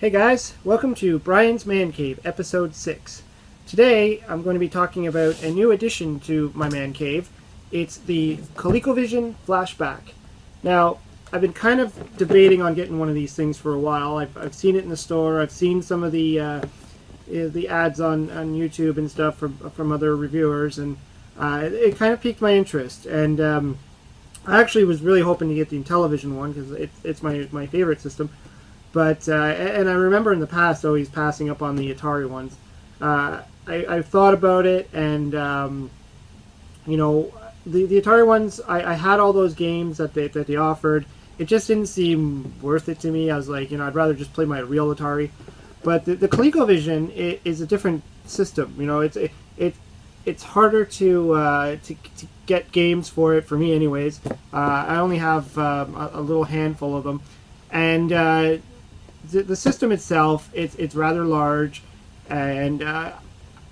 Hey guys, welcome to Brian's Man Cave, episode 6. Today I'm going to be talking about a new addition to my man cave. It's the Colecovision Flashback. Now, I've been kind of debating on getting one of these things for a while. I've seen it in the store, I've seen some of the ads on YouTube and stuff from other reviewers, and it kind of piqued my interest. And I actually was really hoping to get the Intellivision one because it's my favorite system. But and I remember in the past always passing up on the Atari ones. I've thought about it, and you know, the Atari ones, I had all those games that they offered. It just didn't seem worth it to me. I was like, you know, I'd rather just play my real Atari. But the ColecoVision is a different system. You know, it's harder to get games for it, for me anyways. I only have a little handful of them, and the system itself, it's rather large, and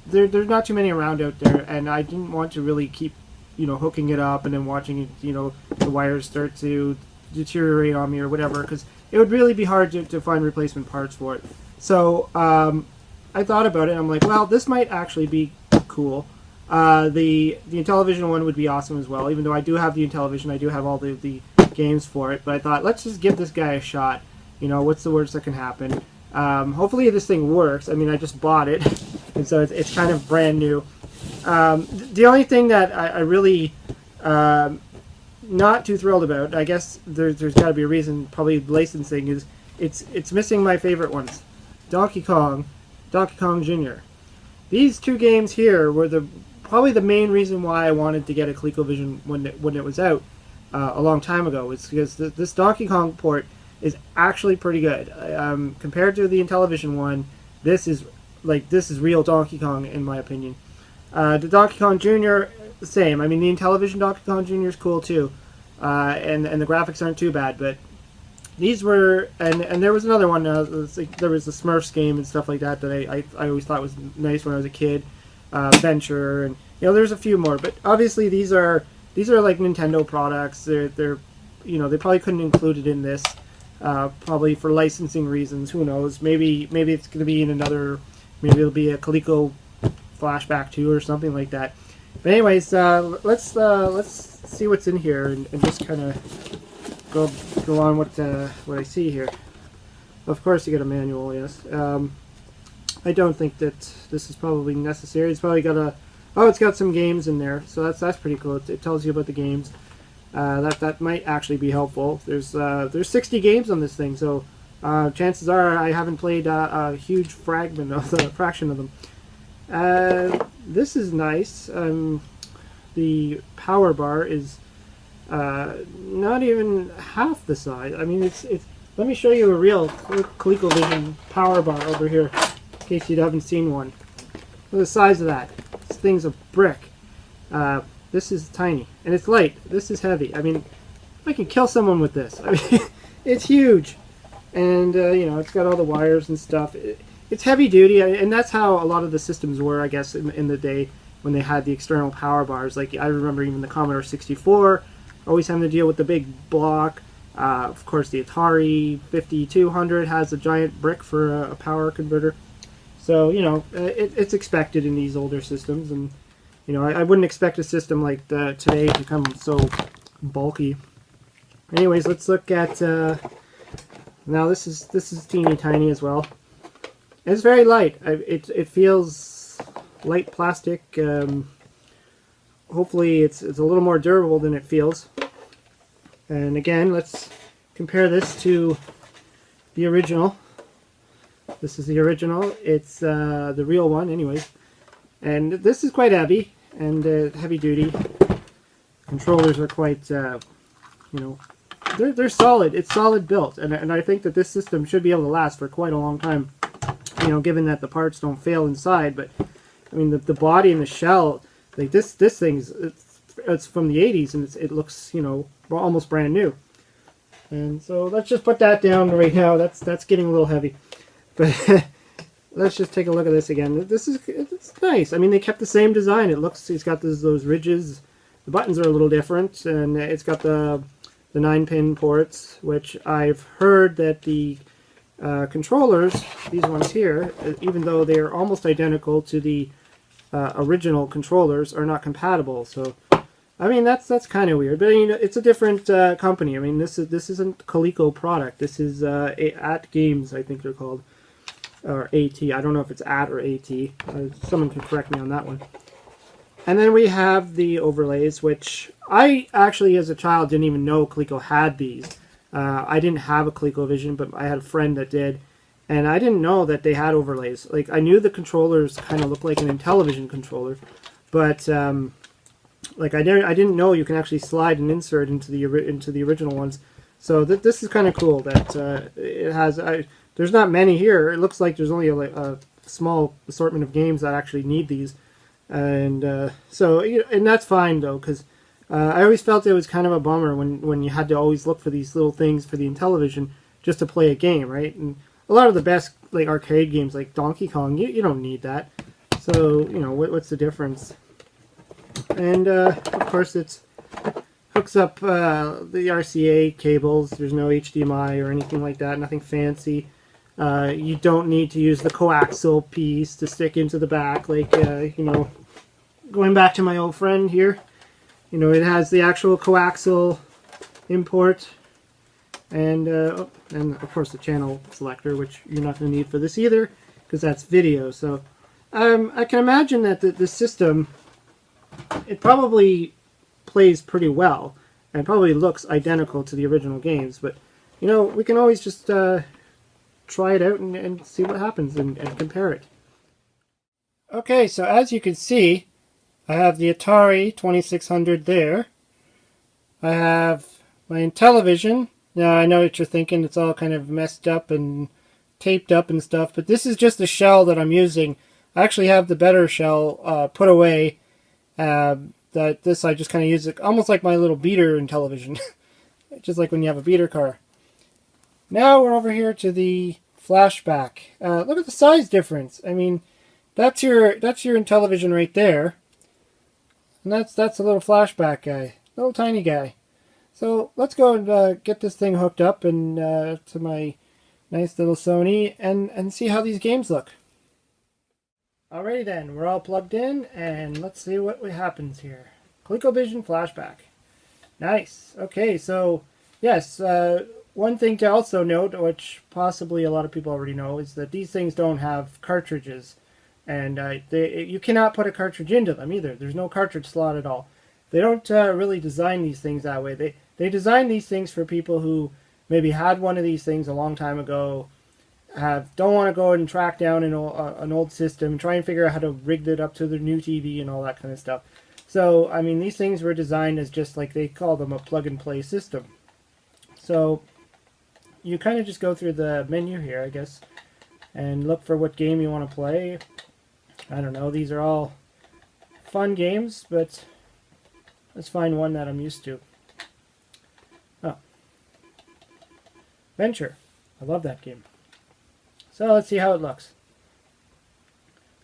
there's not too many around out there, and I didn't want to really keep, you know, hooking it up and then watching it, you know, the wires start to deteriorate on me or whatever, because it would really be hard to find replacement parts for it. So I thought about it, and I'm like, well, this might actually be cool. The Intellivision one would be awesome as well, even though I do have the Intellivision, I do have all the games for it, but I thought, let's just give this guy a shot. You know, what's the worst that can happen? Hopefully this thing works. I mean, I just bought it, and so it's kind of brand new. The only thing that I really not too thrilled about, I guess there's got to be a reason, probably licensing, is it's missing my favorite ones, Donkey Kong Jr. These two games here were probably the main reason why I wanted to get a ColecoVision when it was out a long time ago, was because this Donkey Kong port is actually pretty good. Compared to the Intellivision one, this is real Donkey Kong in my opinion. The Donkey Kong Jr., the same. I mean, the Intellivision Donkey Kong Jr. is cool too, and the graphics aren't too bad. But these were, and there was another one. There was the Smurfs game and stuff like that I always thought was nice when I was a kid. Venture, and you know, there's a few more. But obviously these are like Nintendo products. They're you know, they probably couldn't include it in this. Probably for licensing reasons. Who knows? Maybe it's going to be in another. Maybe it'll be a Coleco Flashback 2 or something like that. But anyways, let's see what's in here and just kind of go on what I see here. Of course, you get a manual. Yes. I don't think that this is probably necessary. It's probably got it's got some games in there, so that's pretty cool. It tells you about the games. That might actually be helpful. There's 60 games on this thing, so chances are I haven't played a huge fraction of them. This is nice. The power bar is not even half the size. I mean, it's. Let me show you a real ColecoVision power bar over here, in case you haven't seen one. Look at the size of that. This thing's a brick. This is tiny, and it's light. This is heavy. I mean, I can kill someone with this. I mean, it's huge, and you know, it's got all the wires and stuff. It's heavy duty, and that's how a lot of the systems were, I guess, in the day when they had the external power bars. Like, I remember even the Commodore 64 always having to deal with the big block. Of course, the Atari 5200 has a giant brick for a power converter. So, you know, it's expected in these older systems, and you know, I wouldn't expect a system like today to come so bulky. Anyways, let's look at now. This is teeny tiny as well. It's very light. It feels light plastic. Hopefully, it's a little more durable than it feels. And again, let's compare this to the original. This is the original. It's the real one, anyways. And this is quite heavy and heavy duty. Controllers are quite, you know, they're solid. It's solid built, and I think that this system should be able to last for quite a long time. You know, given that the parts don't fail inside. But I mean, the body and the shell, like this thing's it's from the 80s, and it looks, you know, almost brand new. And so let's just put that down right now. That's getting a little heavy, but. Let's just take a look at this again. It's nice. I mean, they kept the same design. It's got those ridges. The buttons are a little different, and it's got the 9-pin ports, which I've heard that the controllers, these ones here, even though they are almost identical to the original controllers, are not compatible. So, I mean, that's kind of weird. But you know, it's a different company. I mean, this isn't Coleco product. This is At Games, I think they're called, or AT. I don't know if it's At or AT. Someone can correct me on that one. And then we have the overlays, which I actually, as a child, didn't even know Coleco had these. I didn't have a ColecoVision, but I had a friend that did, and I didn't know that they had overlays. Like, I knew the controllers kind of looked like an Intellivision controller, but like I didn't know you can actually slide and insert into the original ones. So this is kind of cool that it has. There's not many here. It looks like there's only a small assortment of games that actually need these. And so, and that's fine though, because I always felt it was kind of a bummer when you had to always look for these little things for the Intellivision just to play a game, right? And a lot of the best like arcade games, like Donkey Kong, you don't need that. So you know what's the difference? And of course, it's hooks up the RCA cables. There's no HDMI or anything like that. Nothing fancy. You don't need to use the coaxial piece to stick into the back, like you know. Going back to my old friend here, you know, it has the actual coaxial import, and of course the channel selector, which you're not going to need for this either, because that's video. So I can imagine that the system, it probably plays pretty well, and probably looks identical to the original games. But you know, we can always just try it out and see what happens and compare it. Okay, so as you can see, I have the Atari 2600 there. I have my Intellivision. Now I know what you're thinking, it's all kind of messed up and taped up and stuff, but this is just the shell that I'm using. I actually have the better shell put away. This I just kind of use it almost like my little beater Intellivision. Just like when you have a beater car. Now we're over here to the Flashback. Look at the size difference. I mean, that's your Intellivision right there. And that's a little Flashback guy, little tiny guy. So let's go and get this thing hooked up and to my nice little Sony and see how these games look. Alrighty then, we're all plugged in and let's see what happens here. Colecovision Flashback. Nice. Okay, so yes, one thing to also note, which possibly a lot of people already know, is that these things don't have cartridges. And you cannot put a cartridge into them either. There's no cartridge slot at all. They don't really design these things that way. They design these things for people who maybe had one of these things a long time ago, don't want to go and track down an old system, try and figure out how to rig it up to their new TV and all that kind of stuff. So, I mean, these things were designed as just like they call them a plug-and-play system. So, you kind of just go through the menu here, I guess, and look for what game you want to play. I don't know, these are all fun games, but let's find one that I'm used to. Oh. Venture. I love that game. So let's see how it looks.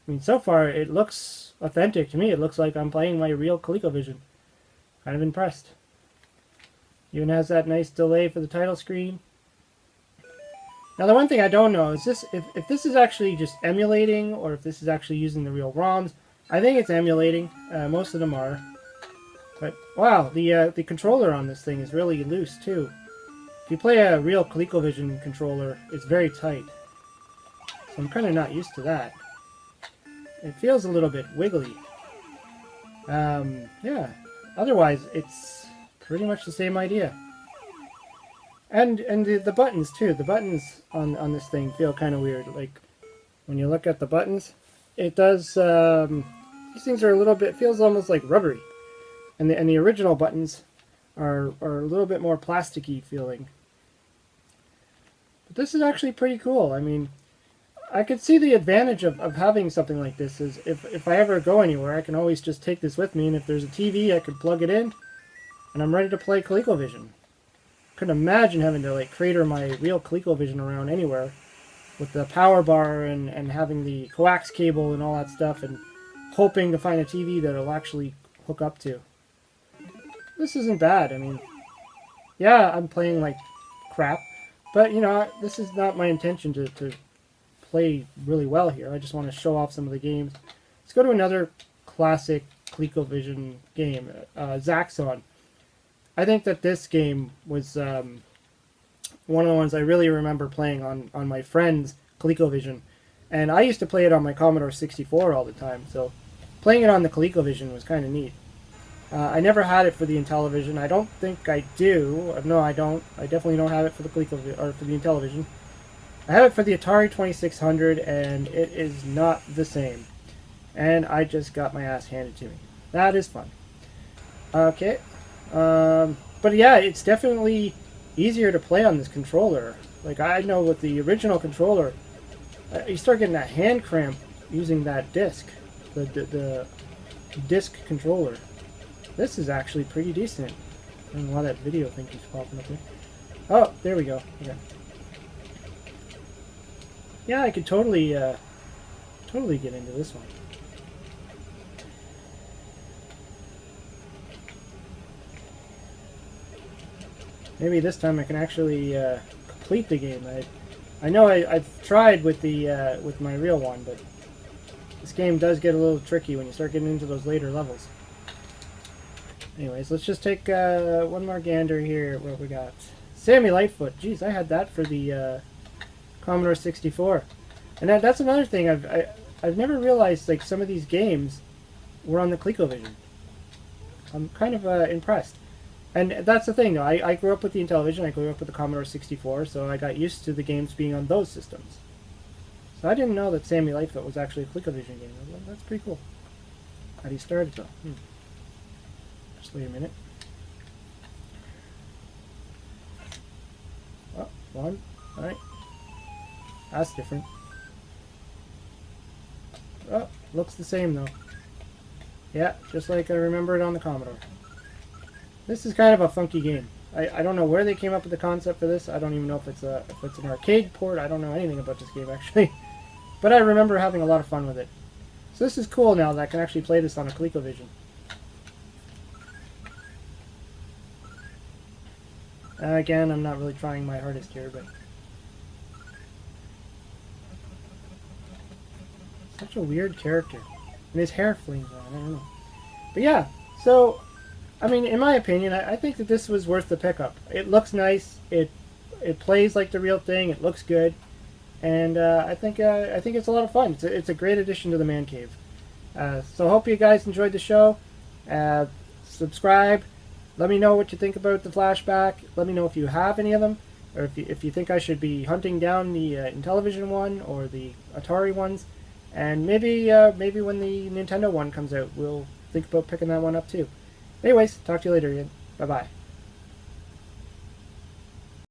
I mean, so far it looks authentic to me. It looks like I'm playing my real ColecoVision. Kind of impressed. Even has that nice delay for the title screen. Now the one thing I don't know is this: if this is actually just emulating or if this is actually using the real ROMs. I think it's emulating. Most of them are. But wow, the controller on this thing is really loose too. If you play a real ColecoVision controller, it's very tight. So I'm kind of not used to that. It feels a little bit wiggly. Yeah. Otherwise, it's pretty much the same idea. And the buttons too. The buttons on this thing feel kind of weird. Like when you look at the buttons, it does. These things are a little bit, feels almost like rubbery. And the original buttons are a little bit more plasticky feeling. But this is actually pretty cool. I mean, I could see the advantage of having something like this. Is if I ever go anywhere, I can always just take this with me, and if there's a TV, I could plug it in, and I'm ready to play ColecoVision. Couldn't imagine having to like crater my real ColecoVision around anywhere with the power bar and having the coax cable and all that stuff and hoping to find a TV that it'll actually hook up to. This isn't bad. I mean, yeah, I'm playing like crap, But, you know, this is not my intention to play really well here. I just want to show off some of the games. Let's go to another classic ColecoVision game, Zaxxon. I think that this game was one of the ones I really remember playing on my friend's ColecoVision. And I used to play it on my Commodore 64 all the time, so playing it on the ColecoVision was kind of neat. I never had it for the Intellivision. I don't think I do. No, I don't. I definitely don't have it for the ColecoVision or for the Intellivision. I have it for the Atari 2600, and it is not the same. And I just got my ass handed to me. That is fun. Okay. But yeah, it's definitely easier to play on this controller. Like, I know with the original controller, you start getting that hand cramp using that disc. The disc controller. This is actually pretty decent. I don't know why that video thing keeps popping up here. Oh, there we go. Okay. Yeah, I could totally get into this one. Maybe this time I can actually complete the game. I know I've tried with the with my real one, but this game does get a little tricky when you start getting into those later levels. Anyways, let's just take one more gander here. What we got? Sammy Lightfoot. Jeez, I had that for the Commodore 64, and that's another thing I've never realized. Like, some of these games were on the ColecoVision. I'm kind of impressed. And that's the thing, though. I grew up with the Intellivision. I grew up with the Commodore 64, so I got used to the games being on those systems. So I didn't know that Sammy Lightfoot was actually a ColecoVision game. That's pretty cool. How do you start it, though? Just wait a minute. Oh, one. Alright. That's different. Oh, looks the same, though. Yeah, just like I remember it on the Commodore. This is kind of a funky game. I don't know where they came up with the concept for this. I don't even know if it's an arcade port. I don't know anything about this game, actually. But I remember having a lot of fun with it. So this is cool now that I can actually play this on a ColecoVision. Again, I'm not really trying my hardest here, but... such a weird character. And his hair flings around, I don't know. But yeah, so... I mean, in my opinion, I think that this was worth the pickup. It looks nice. It plays like the real thing. It looks good, and I think it's a lot of fun. It's a great addition to the man cave. So hope you guys enjoyed the show. Subscribe. Let me know what you think about the Flashback. Let me know if you have any of them, or if you think I should be hunting down the Intellivision one or the Atari ones, and maybe when the Nintendo one comes out, we'll think about picking that one up too. Anyways, talk to you later, Ian. Bye-bye.